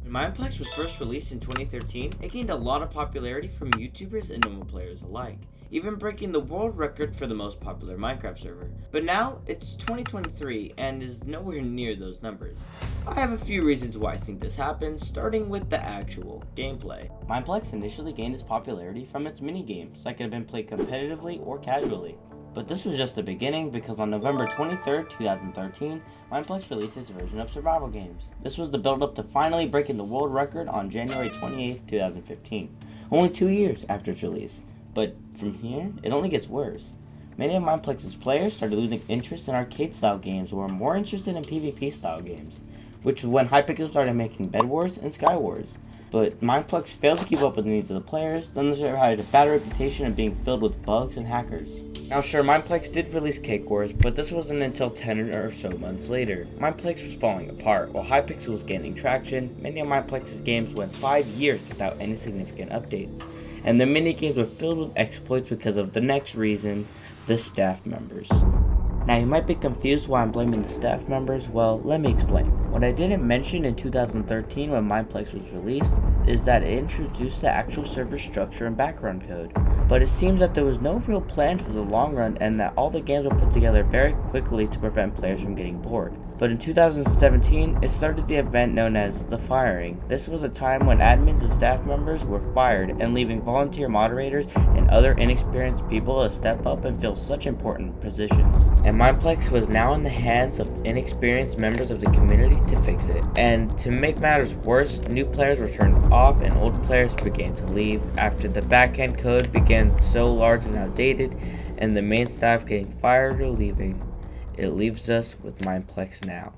When Mineplex was first released in 2013, it gained a lot of popularity from YouTubers and normal players alike, even breaking the world record for the most popular Minecraft server. But now, it's 2023 and is nowhere near those numbers. I have a few reasons why I think this happens, starting with the actual gameplay. Mineplex initially gained its popularity from its mini-games that could have been played competitively or casually. But this was just the beginning, because on November 23rd, 2013, Mineplex released its version of survival games. This was the build-up to finally breaking the world record on January 28th, 2015, only 2 years after its release. But from here, it only gets worse. Many of Mineplex's players started losing interest in arcade-style games and were more interested in PvP-style games, which was when Hypixel started making Bed Wars and Sky Wars. But Mineplex failed to keep up with the needs of the players, then the server had a bad reputation of being filled with bugs and hackers. Now sure, Mineplex did release Cake Wars, but this wasn't until 10 or so months later. Mineplex was falling apart, while Hypixel was gaining traction. Many of Mineplex's games went 5 years without any significant updates, and the mini-games were filled with exploits because of the next reason, the staff members. Now you might be confused why I'm blaming the staff members. Well, let me explain. What I didn't mention in 2013 when Mineplex was released is that it introduced the actual server structure and background code. But it seems that there was no real plan for the long run and that all the games were put together very quickly to prevent players from getting bored. But in 2017, it started the event known as the firing. This was a time when admins and staff members were fired and leaving volunteer moderators and other inexperienced people to step up and fill such important positions. And Mineplex was now in the hands of inexperienced members of the community to fix it. And to make matters worse, new players were turned off and old players began to leave after the backend code began so large and outdated and the main staff getting fired or leaving. It leaves us with Mineplex now.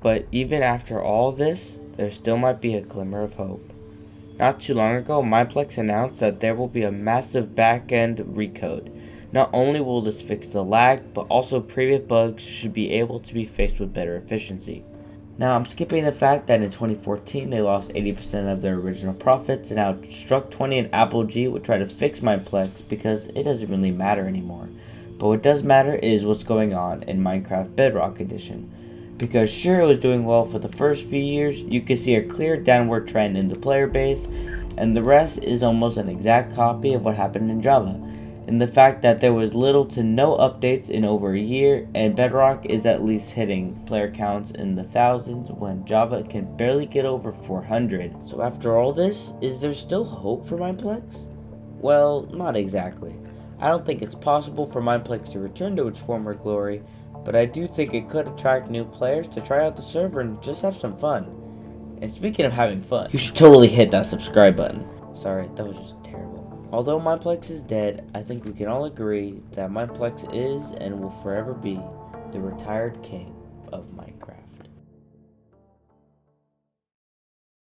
But even after all this, there still might be a glimmer of hope. Not too long ago, Mineplex announced that there will be a massive back-end recode. Not only will this fix the lag, but also previous bugs should be able to be fixed with better efficiency. Now I'm skipping the fact that in 2014 they lost 80% of their original profits, and now Struck20 and Apogee would try to fix Mineplex because it doesn't really matter anymore. But what does matter is what's going on in Minecraft Bedrock Edition. Because sure, it was doing well for the first few years, you can see a clear downward trend in the player base, and the rest is almost an exact copy of what happened in Java. And the fact that there was little to no updates in over a year, and Bedrock is at least hitting player counts in the thousands when Java can barely get over 400. So after all this, is there still hope for Mineplex? Well, not exactly. I don't think it's possible for Mineplex to return to its former glory, but I do think it could attract new players to try out the server and just have some fun. And speaking of having fun, you should totally hit that subscribe button. Sorry, that was just terrible. Although Mineplex is dead, I think we can all agree that Mineplex is and will forever be the retired king.